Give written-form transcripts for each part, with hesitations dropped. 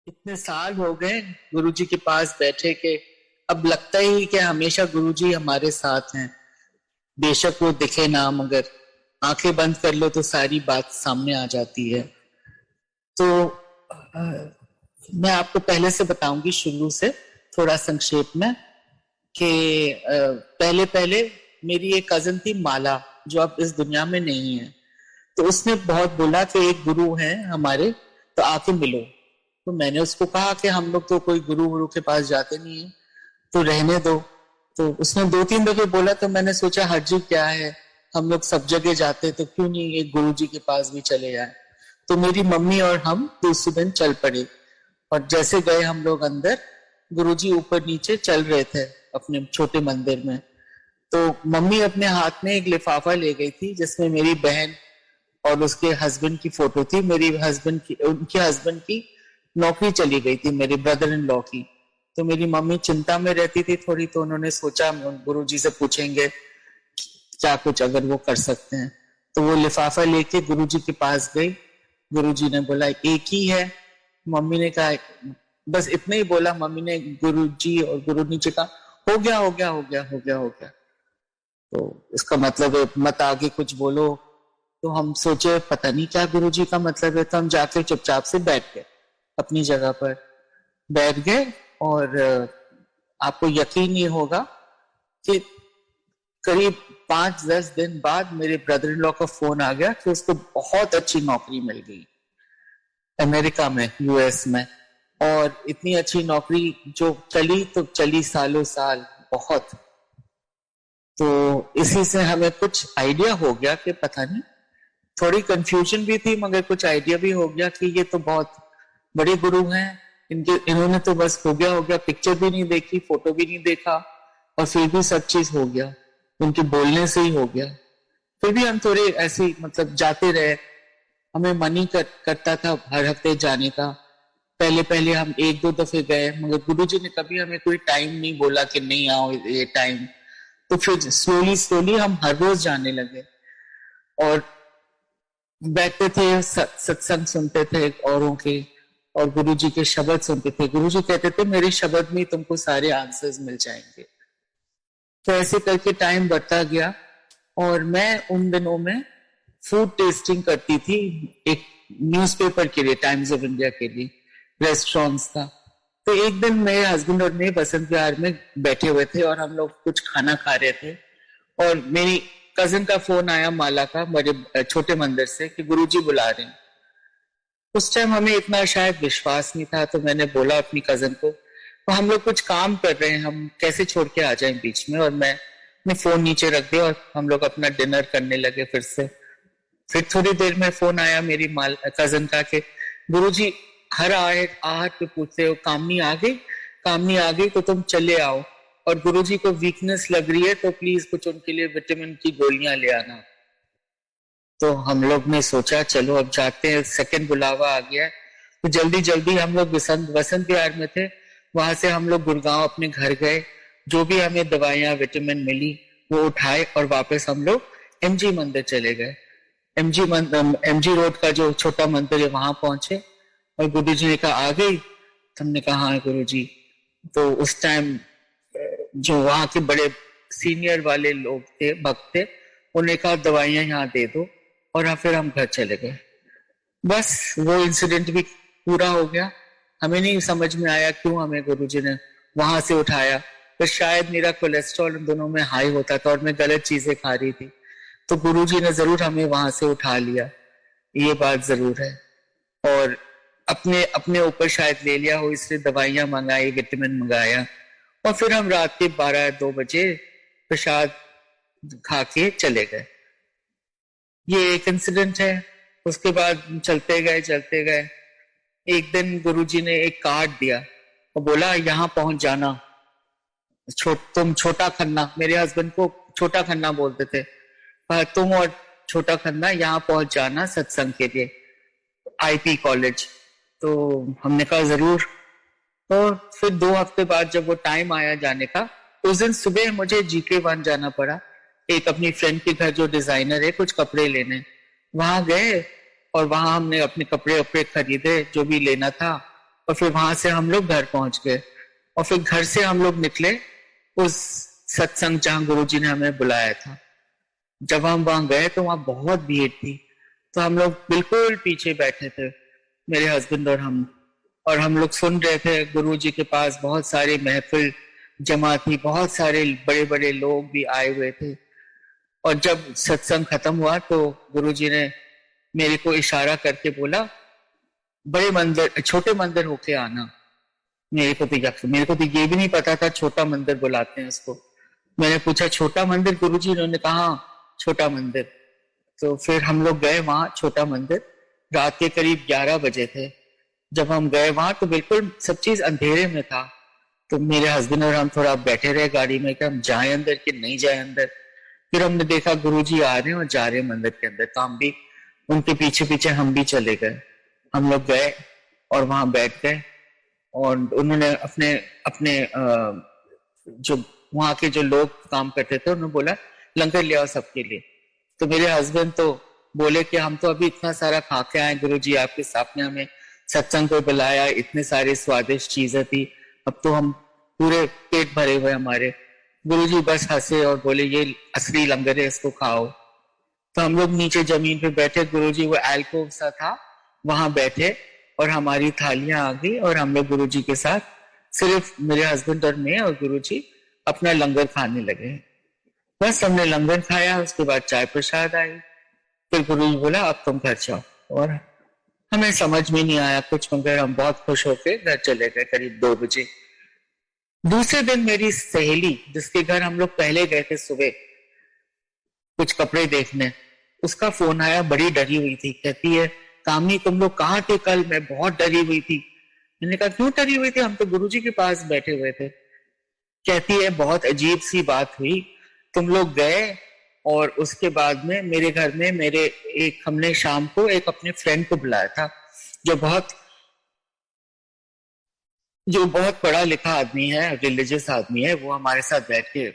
इतने साल हो गए गुरुजी के पास बैठे के अब लगता ही कि हमेशा गुरुजी हमारे साथ हैं। बेशक वो दिखे ना, मगर आंखें बंद कर लो तो सारी बात सामने आ जाती है। तो मैं आपको पहले से बताऊंगी, शुरू से थोड़ा संक्षेप में, कि पहले पहले मेरी एक कजन थी माला, जो अब इस दुनिया में नहीं है। तो उसने बहुत बोला कि एक गुरु है हमारे, तो आके मिलो। तो मैंने उसको कहा कि हम लोग तो कोई गुरु गुरु के पास जाते नहीं है, तो रहने दो। तो उसने दो तीन दफे बोला, तो मैंने सोचा हर्जी क्या है, हम लोग सब जगह जाते, तो क्यों नहीं एक गुरु जी के पास भी चले जाए। तो मेरी मम्मी और हम दूसरे दिन चल पड़े। और जैसे गए हम लोग अंदर, गुरुजी ऊपर नीचे चल रहे थे अपने छोटे मंदिर में। तो मम्मी अपने हाथ में एक लिफाफा ले गई थी जिसमें मेरी बहन और उसके हस्बैंड की फोटो थी। मेरी हस्बैंड की, उनके हस्बैंड की नौकरी चली गई थी, मेरे ब्रदर इन लॉ की। तो मेरी मम्मी चिंता में रहती थी थोड़ी, तो उन्होंने सोचा गुरुजी से पूछेंगे क्या कुछ अगर वो कर सकते हैं। तो वो लिफाफा लेके गुरुजी के पास गई। गुरुजी ने बोला एक ही है। मम्मी ने कहा, बस इतना ही बोला मम्मी ने, गुरुजी और गुरु नीचे कहा हो गया हो गया हो गया हो गया हो गया। तो इसका मतलब है मत आगे कुछ बोलो। तो हम सोचे पता नहीं क्या गुरुजी का मतलब है, तो हम जाके चुपचाप से बैठ गए अपनी जगह पर। बैठ गए और आपको यकीन नहीं होगा कि करीब 5-10 दिन बाद मेरे ब्रदर इन लॉ का फोन आ गया कि उसको बहुत अच्छी नौकरी मिल गई अमेरिका में, यूएस में। और इतनी अच्छी नौकरी जो चली तो चली सालों साल बहुत। तो इसी से हमें कुछ आइडिया हो गया कि पता नहीं, थोड़ी कंफ्यूजन भी थी मगर कुछ आइडिया भी हो गया कि ये तो बहुत बड़े गुरु हैं। इन्होंने तो बस हो गया, पिक्चर भी नहीं देखी, फोटो भी नहीं देखा, और फिर भी सब चीज हो गया, उनके बोलने से ही हो गया। फिर भी हम थोड़े ऐसे मतलब जाते रहे। हमें मन ही करता था हर हफ्ते जाने का। पहले पहले हम 1-2 दफे गए, मगर गुरुजी ने कभी हमें कोई टाइम नहीं बोला कि नहीं आओ ये टाइम। तो फिर स्लोली स्लोली हम हर रोज जाने लगे और बैठते थे, सत्संग सुनते थे औरों के, और गुरुजी के शब्द सुनते थे। गुरुजी कहते थे मेरे शब्द में तुमको सारे आंसर्स मिल जाएंगे। तो ऐसे करके टाइम बढ़ता गया। और मैं उन दिनों में फूड टेस्टिंग करती थी एक न्यूज़पेपर के लिए, टाइम्स ऑफ इंडिया के लिए, रेस्टोरेंट्स का। तो एक दिन मेरे हस्बैंड और मैं बसंत विहार में बैठे हुए थे और हम लोग कुछ खाना खा रहे थे, और मेरी कजिन का फोन आया, माला का, मेरे छोटे मंदिर से, कि गुरुजी बुला रहे हैं। उस टाइम हमें इतना शायद विश्वास नहीं था, तो मैंने बोला अपनी कजिन को, तो हम लोग कुछ काम कर रहे हैं, हम कैसे छोड़ के आ जाएं बीच में। और मैं फोन नीचे रख दिया और हम लोग अपना डिनर करने लगे फिर से। फिर थोड़ी देर में फोन आया मेरी कजिन का कि गुरुजी हर आहट पे पूछते हो कामनी आ गई, कामनी आ गई तो तुम चले आओ, और गुरुजी को वीकनेस लग रही है तो प्लीज कुछ उनके लिए विटामिन की गोलियां ले आना। तो हम लोग ने सोचा चलो अब जाते हैं, सेकंड बुलावा आ गया है। तो जल्दी जल्दी हम लोग वसंत विहार में थे, वहां से हम लोग गुड़गांव अपने घर गए। जो भी हमें दवाइयां विटामिन मिली वो उठाए और वापस हम लोग एमजी मंदिर चले गए। एमजी रोड का जो छोटा मंदिर है वहां पहुंचे, और गुरु जी ने कहा आ गई। तो हमने कहा हाँ गुरु जी। तो उस टाइम जो वहां के बड़े सीनियर वाले लोग थे, भक्त थे, उन्हें कहा दवाइयां यहाँ दे दो, और फिर हम घर चले गए। बस वो इंसिडेंट भी पूरा हो गया। हमें नहीं समझ में आया क्यों हमें गुरुजी ने वहां से उठाया। तो शायद मेरा कोलेस्ट्रॉल उन दोनों में हाई होता था और मैं गलत चीजें खा रही थी, तो गुरुजी ने जरूर हमें वहां से उठा लिया, ये बात जरूर है। और अपने अपने ऊपर शायद ले लिया हो, इसलिए दवाइयां मंगाई, विटामिन मंगाया, और फिर हम रात के 12-2 बजे प्रसाद खा के चले गए। ये एक इंसिडेंट है। उसके बाद चलते गए। एक दिन गुरुजी ने एक कार्ड दिया और बोला यहाँ पहुंच जाना, तुम छोटा खन्ना, मेरे हस्बैंड को छोटा खन्ना बोलते थे, तुम और छोटा खन्ना यहाँ पहुंच जाना सत्संग के लिए, आईपी कॉलेज। तो हमने कहा जरूर। तो फिर 2 हफ्ते बाद जब वो टाइम आया जाने का, उस दिन सुबह मुझे GK1 जाना पड़ा, एक अपनी फ्रेंड के घर जो डिजाइनर है, कुछ कपड़े लेने। वहां गए और वहां हमने अपने कपड़े वपड़े खरीदे जो भी लेना था, और फिर वहां से हम लोग घर पहुंच गए। और फिर घर से हम लोग निकले उस सत्संग जहां गुरुजी ने हमें बुलाया था। जब हम वहां गए तो वहां बहुत भीड़ थी, तो हम लोग बिल्कुल पीछे बैठे थे, मेरे हस्बैंड और हम लोग सुन रहे थे। गुरुजी के पास बहुत सारी महफिल जमा थी, बहुत सारे बड़े बड़े लोग भी आए हुए थे। और जब सत्संग खत्म हुआ तो गुरुजी ने मेरे को इशारा करके बोला, बड़े मंदिर छोटे मंदिर होके आना। मेरे को तो ये भी नहीं पता था छोटा मंदिर बुलाते हैं उसको। मैंने पूछा छोटा मंदिर गुरुजी? उन्होंने कहा छोटा मंदिर। तो फिर हम लोग गए वहां छोटा मंदिर। रात के करीब 11 बजे थे जब हम गए वहां, तो बिल्कुल सब चीज अंधेरे में था। तो मेरे हस्बैंड और हम थोड़ा बैठे रहे गाड़ी में कि हम जाए अंदर कि नहीं जाए अंदर। फिर हमने देखा गुरुजी आ रहे हैं और जा रहे हैं मंदिर के अंदर, तो हम भी उनके पीछे पीछे हम भी चले गए। हम लोग गए और वहां बैठ गए और उन्होंने अपने अपने जो वहां के जो लोग काम करते थे उन्होंने बोला लंगर ले आओ सबके लिए। तो मेरे हस्बैंड तो बोले कि हम तो अभी इतना सारा खा के आए, गुरुजी आपके सामने हमें सत्संग को बुलाया, इतने सारे स्वादिष्ट चीजें थी, अब तो हम पूरे पेट भरे हुए हमारे। गुरुजी बस हंसे और बोले ये असली लंगर है, इसको खाओ। तो हम लोग नीचे जमीन पे बैठे, गुरुजी वो एल्कोव सा था वहां बैठे और हमारी थालियां आ गई और हम लोग गुरुजी के साथ सिर्फ मेरे हस्बैंड और मैं और गुरुजी अपना लंगर खाने लगे। बस हमने लंगर खाया, उसके बाद चाय प्रसाद आई। फिर गुरुजी बोला अब तुम घर जाओ। और हमें समझ में नहीं आया कुछ, मगर हम बहुत खुश होकर घर चले गए करीब 2 बजे। दूसरे दिन मेरी सहेली जिसके घर हम लोग पहले गए थे सुबह कुछ कपड़े देखने, उसका फोन आया, बड़ी डरी हुई थी। कहती है कामनी तुम लोग कहाँ थे कल? मैं बहुत डरी हुई थी। मैंने कहा क्यों डरी हुई थी? हम तो गुरुजी के पास बैठे हुए थे। कहती है बहुत अजीब सी बात हुई, तुम लोग गए और उसके बाद में मेरे घर में हमने शाम को एक अपने फ्रेंड को बुलाया था जो बहुत पढ़ा लिखा आदमी है, रिलीजियस आदमी है। वो हमारे साथ बैठ के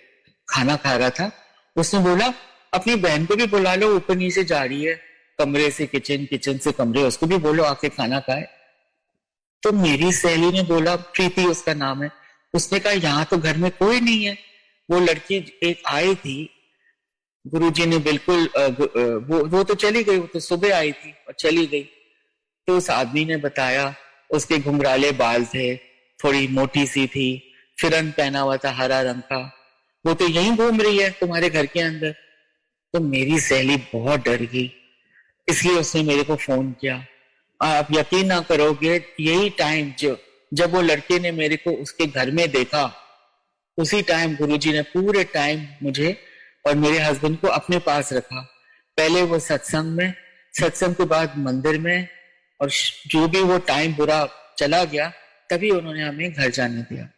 खाना खा रहा था। उसने बोला अपनी बहन को भी बुला लो, ऊपर नीचे जा रही है कमरे से किचन, किचन से कमरे, उसको भी बोलो आके खाना खाए। तो मेरी सहेली ने बोला, प्रीति उसका नाम है, उसने कहा यहाँ तो घर में कोई नहीं है। वो लड़की एक आई थी, गुरुजी ने बिल्कुल वो तो चली गई, वो तो सुबह आई थी और चली गई। तो उस आदमी ने बताया उसके घुंघराले बाल थे, थोड़ी मोटी सी थी, फिरन पहना हुआ था हरा रंग का, वो तो यहीं घूम रही है तुम्हारे घर के अंदर। तो मेरी सहेली बहुत डर गई, इसलिए उसने मेरे को फोन किया। आप यकीन ना करोगे, यही टाइम जब वो लड़के ने मेरे को उसके घर में देखा, उसी टाइम गुरुजी ने पूरे टाइम मुझे और मेरे हस्बैंड को अपने पास रखा। पहले वो सत्संग में, सत्संग के बाद मंदिर में, और जो भी वो टाइम बुरा चला गया तभी उन्होंने हमें घर जाने दिया।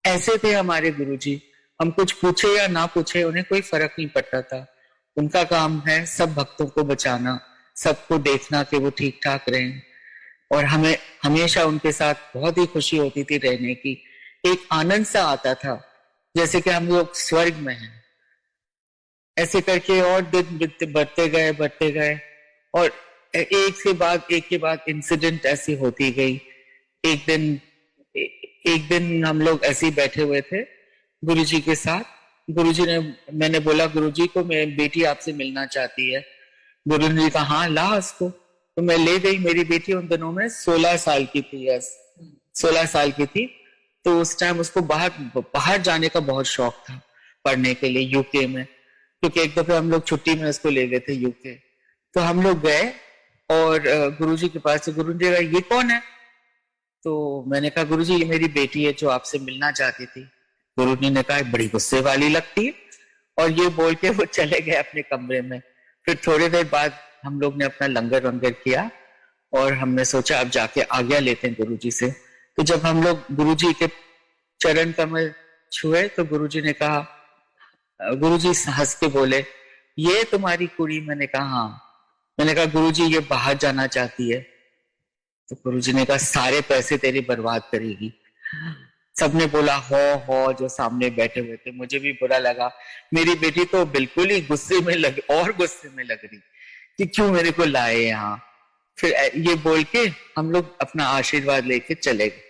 ऐसे थे हमारे गुरुजी। हम कुछ पूछे या ना पूछे उन्हें कोई फर्क नहीं पड़ता था। उनका काम है सब भक्तों को बचाना, सबको देखना कि वो ठीक ठाक रहें। और हमें हमेशा उनके साथ बहुत ही खुशी होती थी रहने की। एक आनंद सा आता था जैसे कि हम लोग स्वर्ग में हैं। ऐसे करके और दिन बढ़ते गए और एक के बाद इंसिडेंट ऐसी होती गई। एक दिन हम लोग ऐसे ही बैठे हुए थे गुरुजी के साथ। मैंने बोला गुरुजी को मेरी बेटी आपसे मिलना चाहती है। गुरुजी ने कहा हाँ ला उसको। तो मैं ले गई। मेरी बेटी उन दिनों में 16 साल की थी, 16 साल की थी। तो उस टाइम उसको बाहर जाने का बहुत शौक था पढ़ने के लिए यूके में, क्योंकि एक दफे हम लोग छुट्टी में उसको ले गए थे यूके। तो हम लोग गए और गुरुजी के पास। गुरुजी ने कहा ये कौन है? तो मैंने कहा गुरुजी ये मेरी बेटी है जो आपसे मिलना चाहती थी। गुरुजी ने कहा बड़ी गुस्से वाली लगती है, और ये बोल के वो चले गए अपने कमरे में। फिर थोड़ी देर बाद हम लोग ने अपना लंगर वंगर किया और हमने सोचा अब जाके आज्ञा लेते हैं गुरुजी से। तो जब हम लोग गुरुजी के चरण कमल छुए तो गुरुजी ने कहा, गुरुजी हंस के बोले ये तुम्हारी कुड़ी? मैंने कहा हाँ। मैंने कहा गुरुजी ये बाहर जाना चाहती है। तो गुरुजी ने कहा सारे पैसे तेरी बर्बाद करेगी। सबने बोला हो जो सामने बैठे हुए थे। मुझे भी बुरा लगा। मेरी बेटी तो बिल्कुल ही गुस्से में लग रही कि क्यों मेरे को लाए यहाँ। फिर ये बोल के हम लोग अपना आशीर्वाद लेके चले गए।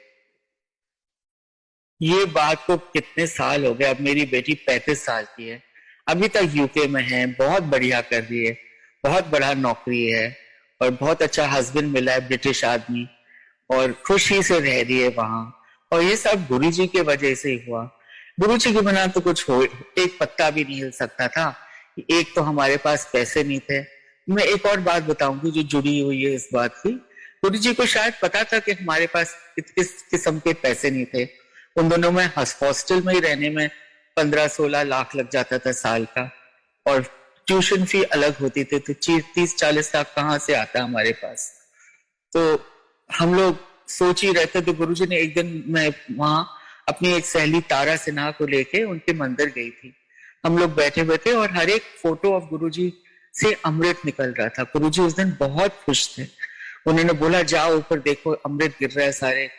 ये बात को कितने साल हो गए, अब मेरी बेटी 35 साल की है, अभी तक यूके में है, बहुत बढ़िया कर रही है, बहुत बड़ा नौकरी है और बहुत अच्छा हस्बैंड मिला है, ब्रिटिश आदमी, और खुशी से रह रही है वहां। और ये सब गुरु जी के वजह से ही हुआ। गुरु जी के बिना तो कुछ हो, एक पत्ता भी नहीं हिल सकता था। एक तो हमारे पास पैसे नहीं थे। मैं एक और बात बताऊंगी जो जुड़ी हुई है इस बात की। गुरु जी को शायद पता था कि हमारे पास किस किस्म के पैसे नहीं थे। उन दोनों में हॉस्टल में ही रहने में 15-16 लाख लग जाता था साल का, और ट्यूशन फी अलग होती थी, तो 30-40 लाख कहाँ से आता हमारे पास। तो हम लोग सोच ही रहते। तो गुरुजी ने एक दिन, मैं वहां अपनी एक सहेली तारा सिन्हा को लेके उनके मंदिर गई थी। हम लोग बैठे बैठे और हर एक फोटो ऑफ गुरुजी से अमृत निकल रहा था। गुरुजी उस दिन बहुत खुश थे। उन्होंने बोला जाओ ऊपर देखो, अमृत गिर रहा है सारे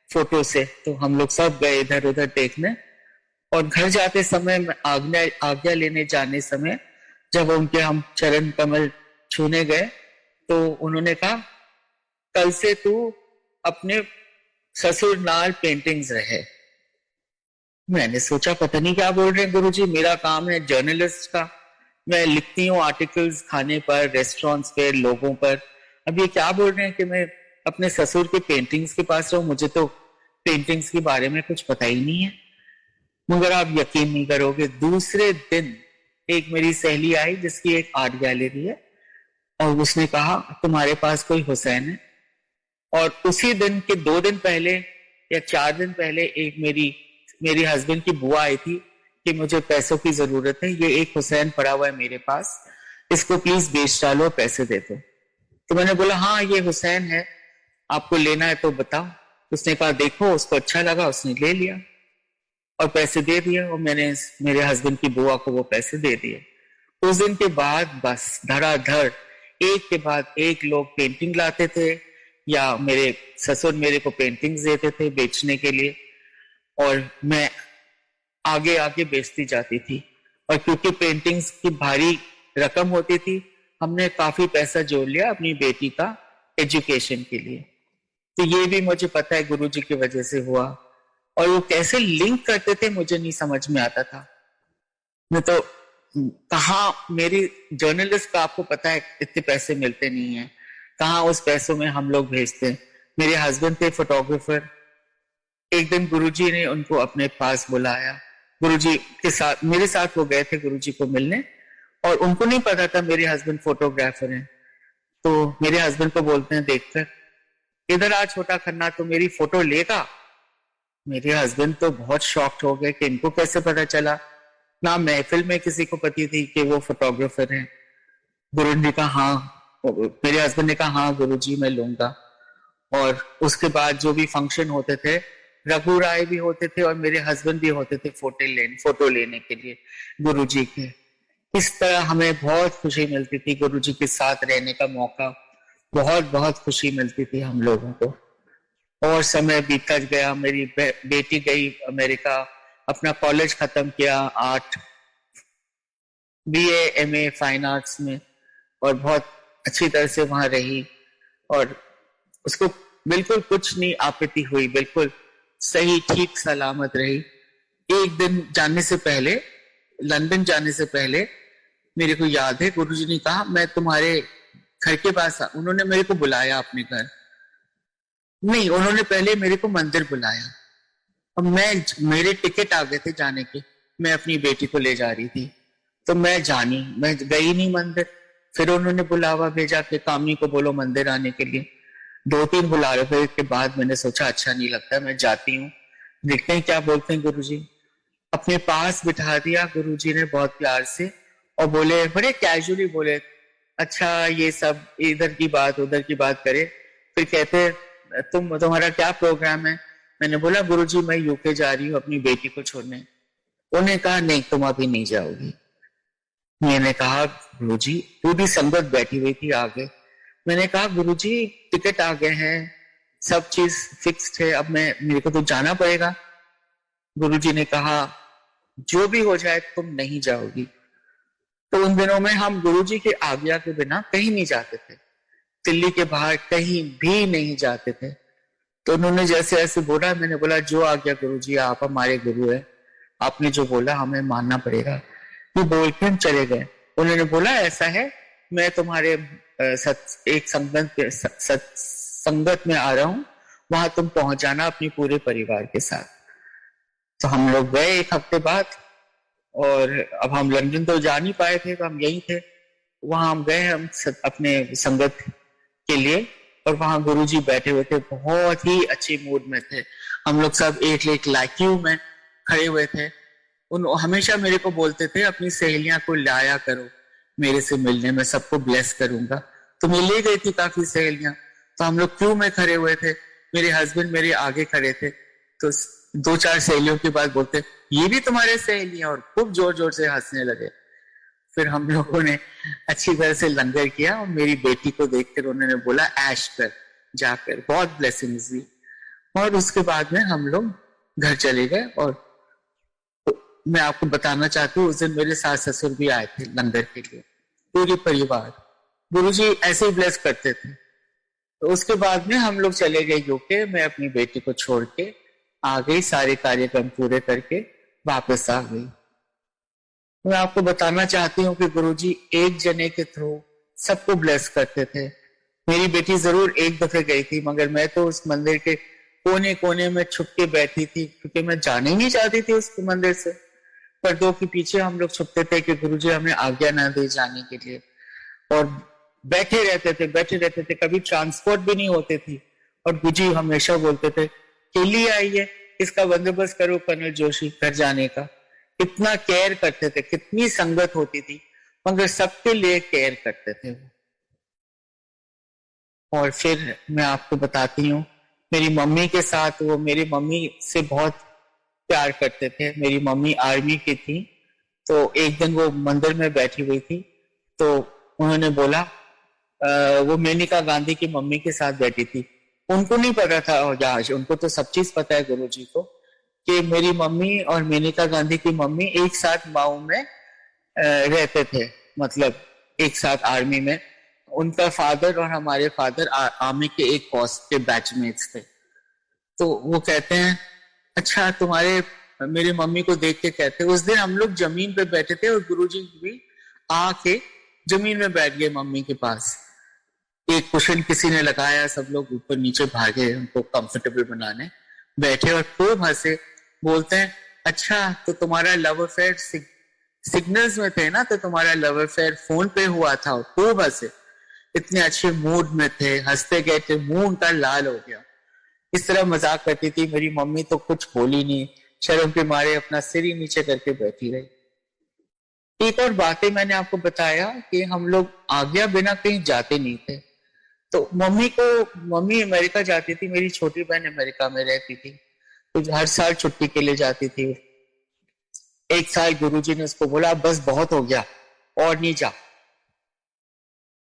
फोटो से। तो हम लोग सब गए इधर उधर देखने, और घर जाते समय, आज्ञा लेने जाने समय, जब उनके हम चरण कमल छूने गए, तो उन्होंने कहा कल से तू अपने ससुर नाल पेंटिंग्स रहे। मैंने सोचा पता नहीं क्या बोल रहे हैं गुरुजी, मेरा काम है जर्नलिस्ट का, मैं लिखती हूँ आर्टिकल्स खाने पर, रेस्टोरेंट्स पे, लोगों पर। अब ये क्या बोल रहे हैं कि मैं अपने ससुर के पेंटिंग्स के पास रहूं? मुझे तो पेंटिंग्स के बारे में कुछ पता ही नहीं है। मगर आप यकीन नहीं करोगे, दूसरे दिन एक मेरी सहेली आई जिसकी एक आर्ट गैलरी है, और उसने कहा तुम्हारे पास कोई हुसैन है? और उसी दिन के 2 दिन पहले या 4 दिन पहले एक मेरी हस्बैंड की बुआ आई थी कि मुझे पैसों की जरूरत है, ये एक हुसैन पड़ा हुआ है मेरे पास, इसको प्लीज बेच डालो, पैसे दे दो। तो मैंने बोला हाँ ये हुसैन है, आपको लेना है तो बताओ। उसने कहा देखो, उसको अच्छा लगा, उसने ले लिया और पैसे दे दिए, और मैंने मेरे हस्बैंड की बुआ को वो पैसे दे दिए। उस दिन के बाद बस धड़ाधड़ एक के बाद एक लोग पेंटिंग लाते थे, या मेरे ससुर मेरे को पेंटिंग्स देते थे बेचने के लिए, और मैं आगे आगे बेचती जाती थी। और क्योंकि पेंटिंग्स की भारी रकम होती थी, हमने काफी पैसा जोड़ लिया अपनी बेटी का एजुकेशन के लिए। तो ये भी मुझे पता है गुरुजी की वजह से हुआ। और वो कैसे लिंक करते थे मुझे नहीं समझ में आता था। मैं तो कहा, मेरी जर्नलिस्ट का आपको पता है इतने पैसे मिलते नहीं है, कहाँ उस पैसों में हम लोग भेजते हैं। मेरे हस्बैंड थे फोटोग्राफर। एक दिन गुरुजी ने उनको अपने पास बुलाया, गुरुजी के साथ, मेरे साथ वो गए थे गुरुजी को मिलने, और उनको नहीं पता था मेरे हस्बैंड फोटोग्राफर हैं। तो मेरे हस्बैंड को बोलते हैं देखकर, इधर आ छोटा खन्ना, तो मेरी फोटो लेगा? मेरे हस्बैंड तो बहुत शॉक्ड हो गए कि इनको कैसे पता चला, ना महफिल में किसी को पता थी कि वो फोटोग्राफर हैं। गुरु ने कहा हाँ, मेरे हस्बैंड ने कहा हाँ गुरुजी मैं लूंगा। और उसके बाद जो भी फंक्शन होते थे, रघु राय भी होते थे और मेरे हस्बैंड भी होते थे फोटो लेने के लिए गुरुजी के। इस तरह हमें बहुत खुशी मिलती थी, गुरुजी के साथ रहने का मौका, बहुत बहुत खुशी मिलती थी हम लोगों को। और समय बीतता गया, मेरी बेटी गई अमेरिका, अपना कॉलेज खत्म किया, art BA MA fine arts में, और बहुत अच्छी तरह से वहां रही, और उसको बिल्कुल कुछ नहीं आपत्ति हुई, बिल्कुल सही ठीक सलामत रही। एक दिन जाने से पहले, लंदन जाने से पहले, मेरे को याद है गुरुजी ने कहा मैं तुम्हारे घर के पास उन्होंने मेरे को बुलाया अपने घर, नहीं उन्होंने पहले मेरे को मंदिर बुलाया, और मेरे टिकट आ गए थे जाने के, मैं अपनी बेटी को ले जा रही थी, तो मैं गई नहीं मंदिर। फिर उन्होंने बुलावा भेजा कि कामनी को बोलो मंदिर आने के लिए। 2-3 बुलावे के बाद मैंने सोचा अच्छा नहीं लगता, मैं जाती हूँ, देखते हैं क्या बोलते हैं गुरुजी। अपने पास बिठा दिया गुरुजी ने बहुत प्यार से, और बोले, बड़े कैजुअली बोले, अच्छा ये सब इधर की बात उधर की बात करे। फिर कहते तुम्हारा क्या प्रोग्राम है? मैंने बोला गुरुजी मैं यूके जा रही हूँ अपनी बेटी को छोड़ने। उन्होंने कहा नहीं तुम अभी नहीं जाओगी। मैंने कहा गुरुजी, पूरी संगत बैठी हुई थी आगे। मैंने कहा गुरुजी टिकट आ गए हैं, सब चीज फिक्स्ड है, अब मेरे को तो जाना पड़ेगा। गुरुजी ने कहा जो भी हो जाए तुम नहीं जाओगी। तो उन दिनों में हम गुरुजी की आज्ञा के बिना कहीं नहीं जाते थे। दिल्ली के बाहर कहीं भी नहीं जाते थे। तो उन्होंने जैसे ऐसे बोला, मैंने बोला जो आ गया गुरुजी, आप हमारे गुरु है, आपने जो बोला हमें मानना पड़ेगा। ये बोल के हम चले गए। उन्होंने बोला ऐसा है, मैं तुम्हारे एक संगत में आ रहा हूँ, वहां तुम पहुंच जाना अपने पूरे परिवार के साथ। तो हम लोग गए एक हफ्ते बाद, और अब हम लंदन तो जा नहीं पाए थे, तो हम यहीं थे। वहां हम गए, हम अपने संगत के लिए, और वहां गुरुजी बैठे हुए थे, बहुत ही अच्छे मूड में थे। हम लोग सब एक एक लाइक्यू में खड़े हुए थे। उन हमेशा मेरे को बोलते थे अपनी सहेलियां को लाया करो मेरे से मिलने, मैं सबको ब्लेस करूंगा। तो मिल ले गई थी काफी सहेलियां। तो हम लोग क्यू में खड़े हुए थे, मेरे हस्बैंड मेरे आगे खड़े थे। तो दो चार सहेलियों की बात बोलते, ये भी तुम्हारे सहेलियां, और खूब जोर जोर से हंसने लगे। फिर हम लोगों ने अच्छी तरह से लंगर किया, और मेरी बेटी को देखकर उन्होंने बोला ऐश कर जाकर, बहुत ब्लेसिंग्स दी। और उसके बाद में हम लोग घर चले गए। और मैं आपको बताना चाहती हूँ, उस दिन मेरे सास ससुर भी आए थे लंगर के लिए, पूरी परिवार। गुरुजी ऐसे ही ब्लेस करते थे। तो उसके बाद में हम लोग चले गए यूके। मैं अपनी बेटी को छोड़ के आ गई, सारे कार्यक्रम पूरे करके वापस आ गई। मैं आपको बताना चाहती हूँ कि गुरुजी एक जने के थ्रू सबको ब्लेस करते थे। मेरी बेटी जरूर एक दफे गई थी, मगर मैं तो उस मंदिर के कोने कोने में छुप के बैठी थी, क्योंकि मैं जाने ही नहीं चाहती थी उस मंदिर से। पर्दों के पीछे हम लोग छुपते थे कि गुरुजी हमें आज्ञा ना दे जाने के लिए, और बैठे रहते थे। कभी ट्रांसपोर्ट भी नहीं होते थी, और गुरुजी हमेशा बोलते थे केली आई है, इसका बंदोबस्त करो कर्नल जोशी घर जाने का। कितना केयर करते थे, कितनी संगत होती थी, मगर सबके लिए केयर करते थे वो। और फिर मैं आपको बताती हूँ, मेरी मम्मी के साथ, वो मेरी मम्मी से बहुत प्यार करते थे। मेरी मम्मी आर्मी की थी, तो एक दिन वो मंदिर में बैठी हुई थी, तो उन्होंने बोला, वो मेनका गांधी की मम्मी के साथ बैठी थी। उनको नहीं पता था, और जहाज उनको तो सब चीज पता है गुरुजी को, कि मेरी मम्मी और मेनका गांधी की मम्मी एक साथ माऊ में रहते थे, मतलब एक साथ आर्मी में। उनका फादर और हमारे फादर आर्मी के एक पोस्ट के बैचमेट्स थे। तो वो कहते हैं, अच्छा तुम्हारे, मेरी मम्मी को देख के कहते, उस दिन हम लोग जमीन पे बैठे थे और गुरुजी भी आके जमीन में बैठ गए मम्मी के पास। एक कुशन किसी ने लगाया, सब लोग ऊपर नीचे भागे उनको कंफर्टेबल बनाने, बैठे और खूब हंसे। बोलते हैं, अच्छा तो तुम्हारा लव अफेयर सिग्नल्स में थे ना, तो तुम्हारा लव अफेयर फोन पे हुआ था। खूब हंसे, इतने अच्छे मूड में थे, हंसते गए थे, मुंह उनका लाल हो गया। इस तरह मजाक करती थी। मेरी मम्मी तो कुछ बोली नहीं, शर्म के मारे अपना सिर ही नीचे करके बैठी रही। एक और बात है, मैंने आपको बताया कि हम लोग आज्ञा बिना कहीं जाते नहीं थे। तो मम्मी अमेरिका जाती थी, मेरी छोटी बहन अमेरिका में रहती थी, तो हर साल छुट्टी के लिए जाती थी। एक साल गुरुजी ने उसको बोला बस बहुत हो गया, और नहीं जा।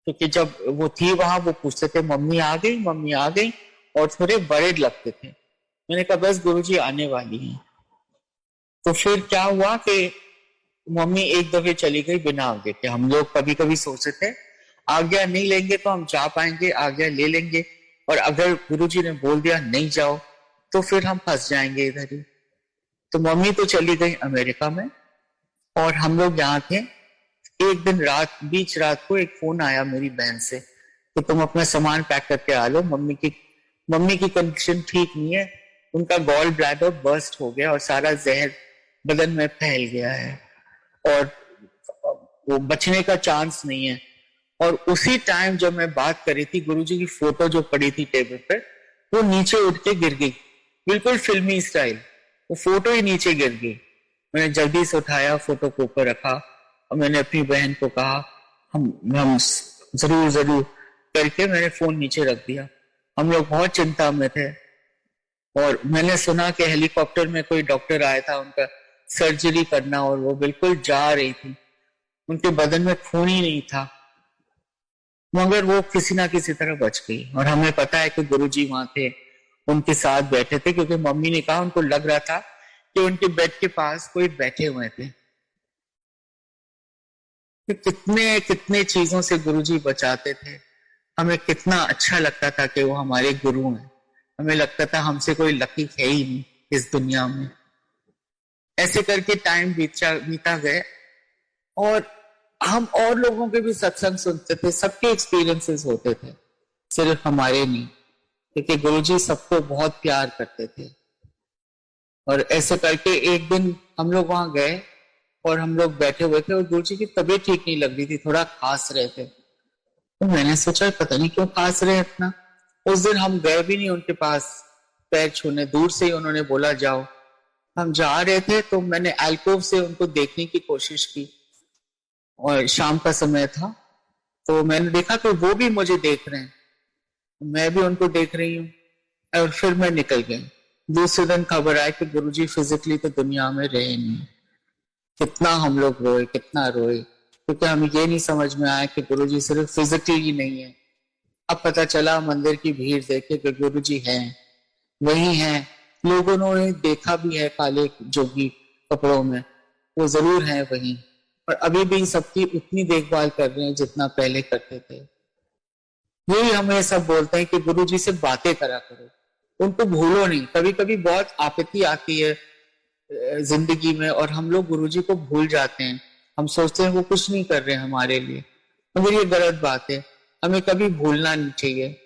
क्योंकि जब वो थी वहां, वो पूछते थे मम्मी आ गई, मम्मी आ गई, और थोड़े बड़े लगते थे। मैंने कहा बस गुरुजी आने वाली हैं। तो फिर क्या हुआ कि मम्मी एक दफे चली गई बिना आज्ञा के। हम लोग कभी कभी सोचते थे आज्ञा नहीं लेंगे तो हम जा पाएंगे, आज्ञा ले लेंगे, और अगर गुरुजी ने बोल दिया नहीं जाओ तो फिर हम फंस जाएंगे इधर ही। तो मम्मी तो चली गई अमेरिका में, और हम लोग यहाँ थे। एक दिन बीच रात को एक फोन आया मेरी बहन से कि तुम अपना सामान पैक करके आ लो, मम्मी की कंडीशन ठीक नहीं है, उनका गॉल ब्लैडर बर्स्ट हो गया और सारा जहर बदन में फैल गया है, और वो बचने का चांस नहीं है। और उसी टाइम जब मैं बात करी थी, गुरुजी की फोटो जो पड़ी थी टेबल पे, वो नीचे उठ के गिर गई, बिल्कुल फिल्मी स्टाइल, वो फोटो ही नीचे गिर गई। मैंने जल्दी से उठाया, फोटो को ऊपर रखा, और मैंने अपनी बहन को कहा हम जरूर करके मैंने फोन नीचे रख दिया। हम लोग बहुत चिंता में थे, और मैंने सुना कि हेलीकॉप्टर में कोई डॉक्टर आया था उनका सर्जरी करना, और वो बिल्कुल जा रही थी, उनके बदन में खून ही नहीं था, मगर वो किसी ना किसी तरह बच गई। और हमें पता है कि गुरुजी वहां थे, उनके साथ बैठे थे, क्योंकि मम्मी ने कहा उनको लग रहा था कि उनके बेड के पास कोई बैठे हुए थे। कितने कितने चीजों से गुरुजी बचाते थे। हमें कितना अच्छा लगता था कि वो हमारे गुरु हैं। हमें लगता था हमसे कोई लकी है ही नहीं इस दुनिया में। ऐसे करके टाइम बीता गए और हम और लोगों के भी सत्संग सुनते थे, सबके एक्सपीरियंसेस होते थे, सिर्फ हमारे नहीं, क्योंकि गुरुजी सबको बहुत प्यार करते थे। और ऐसे करके एक दिन हम लोग वहां गए और हम लोग बैठे हुए थे और गुरुजी की तबीयत ठीक नहीं लग रही थी, थोड़ा खांस रहे थे। तो मैंने सोचा पता नहीं क्यों खांस रहे इतना। उस दिन हम गए भी नहीं उनके पास पैर छूने, दूर से ही उन्होंने बोला जाओ। हम जा रहे थे तो मैंने एल्कोव से उनको देखने की कोशिश की और शाम का समय था, तो मैंने देखा कि वो भी मुझे देख रहे हैं, मैं भी उनको देख रही हूँ, और फिर मैं निकल गई। दूसरे दिन खबर आई कि गुरुजी फिजिकली तो दुनिया में रहे नहीं। कितना हम लोग रोए, कितना रोए, क्योंकि हमें ये नहीं समझ में आया कि गुरुजी सिर्फ फिजिकली ही नहीं है। अब पता चला मंदिर की भीड़ देखे कि गुरुजी हैं, वही हैं। लोगों ने देखा भी है काले जोगी कपड़ों में, वो जरूर हैं वही, और अभी भी सबकी उतनी देखभाल कर रहे हैं जितना पहले करते थे। यही हमें सब बोलते हैं कि गुरुजी से बातें करा करो, उनको भूलो नहीं। कभी कभी बहुत आपत्ति आती है जिंदगी में और हम लोग गुरुजी को भूल जाते हैं। हम सोचते हैं वो कुछ नहीं कर रहे हमारे लिए, मगर ये गलत बात है। हमें कभी भूलना नहीं चाहिए।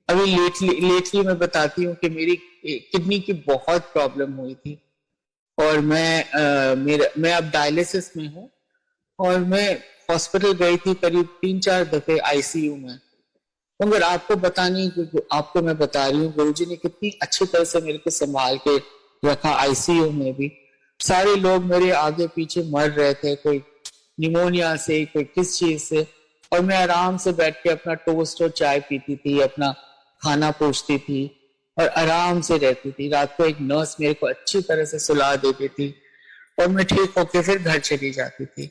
अभी लेटली मैं बताती हूँ कि मेरी किडनी की बहुत प्रॉब्लम हुई थी और मैं अब डायलिसिस में हूँ और मैं हॉस्पिटल गई थी करीब 3-4 दफे आईसीयू में। मगर आपको मैं बता रही हूँ गुरुजी ने कितनी अच्छी तरह से मेरे को संभाल के रखा। आईसीयू में भी सारे लोग मेरे आगे पीछे मर रहे थे, कोई निमोनिया से, कोई किस चीज से, और मैं आराम से बैठ के अपना टोस्ट और चाय पीती थी, अपना खाना पूछती थी और आराम से रहती थी। रात को एक नर्स मेरे को अच्छी तरह से सुला देती थी और मैं ठीक होके फिर घर चली जाती थी।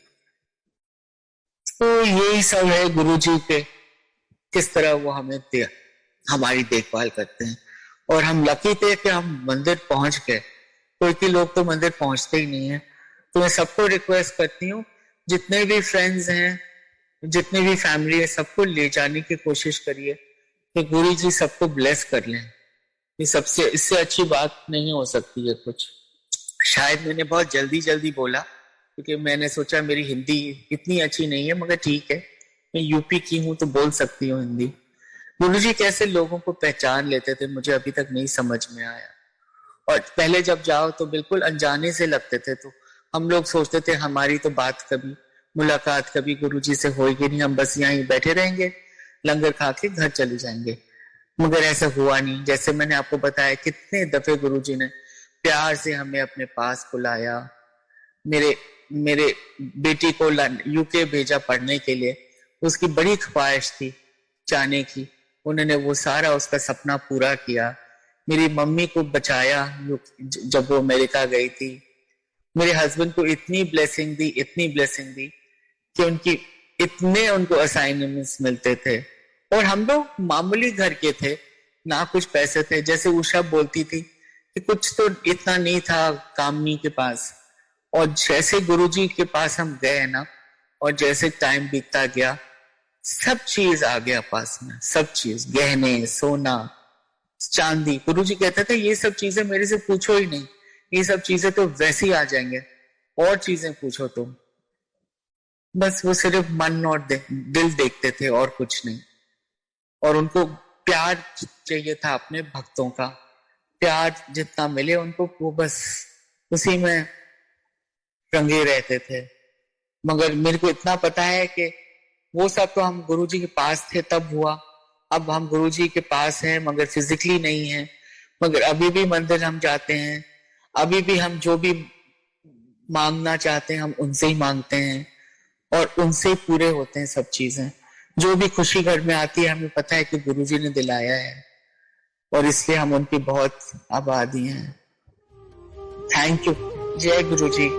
तो यही सब है गुरुजी के, किस तरह वो हमारी देखभाल करते हैं। और हम लकी थे कि हम मंदिर पहुंच गए, कोई लोग तो मंदिर पहुंचते ही नहीं है। तो मैं सबको रिक्वेस्ट करती हूँ, जितने भी फ्रेंड्स हैं, जितनी भी फैमिली है, सबको ले जाने की कोशिश करिए कि गुरु जी सबको ब्लेस कर लें। ये सबसे इससे अच्छी बात नहीं हो सकती है कुछ। शायद मैंने बहुत जल्दी जल्दी बोला क्योंकि मैंने सोचा मेरी हिंदी इतनी अच्छी नहीं है, मगर ठीक है, मैं यूपी की हूं तो बोल सकती हूँ हिंदी। गुरु जी कैसे लोगों को पहचान लेते थे मुझे अभी तक नहीं समझ में आया। और पहले जब जाओ तो बिल्कुल अनजाने से लगते थे, तो हम लोग सोचते थे हमारी तो बात कभी मुलाकात कभी गुरुजी से होगी नहीं, हम बस यहीं बैठे रहेंगे, लंगर खा के घर चले जाएंगे। मगर ऐसा हुआ नहीं। जैसे मैंने आपको बताया कितने दफे गुरुजी ने प्यार से हमें अपने पास बुलाया। मेरे बेटी को यूके भेजा पढ़ने के लिए, उसकी बड़ी ख्वाहिश थी जाने की, उन्होंने वो सारा उसका सपना पूरा किया। मेरी मम्मी को बचाया जब वो अमेरिका गई थी। मेरे हस्बैंड को इतनी ब्लेसिंग दी कि इतने उनको असाइनमेंट्स मिलते थे। और हम लोग मामूली घर के थे, ना कुछ पैसे थे। जैसे उषा बोलती थी कि कुछ तो इतना नहीं था कामनी के पास, और जैसे गुरुजी के पास हम गए ना, और जैसे टाइम बीतता गया, सब चीज आ गया पास में, सब चीज, गहने, सोना, चांदी। गुरुजी कहते थे ये सब चीजें मेरे से पूछो ही नहीं, ये सब चीजें तो वैसे ही आ जाएंगे, और चीजें पूछो तुम। बस वो सिर्फ मन और दिल देखते थे और कुछ नहीं। और उनको प्यार चाहिए था अपने भक्तों का, प्यार जितना मिले उनको वो बस उसी में रंगे रहते थे। मगर मेरे को इतना पता है कि वो सब तो हम गुरुजी के पास थे तब हुआ। अब हम गुरुजी के पास हैं मगर फिजिकली नहीं है, मगर अभी भी मंदिर हम जाते हैं, अभी भी हम जो भी मांगना चाहते हैं हम उनसे ही मांगते हैं और उनसे ही पूरे होते हैं सब चीजें। जो भी खुशी घर में आती है हमें पता है कि गुरुजी ने दिलाया है, और इसलिए हम उनकी बहुत आभारी हैं। Thank you. जय गुरुजी।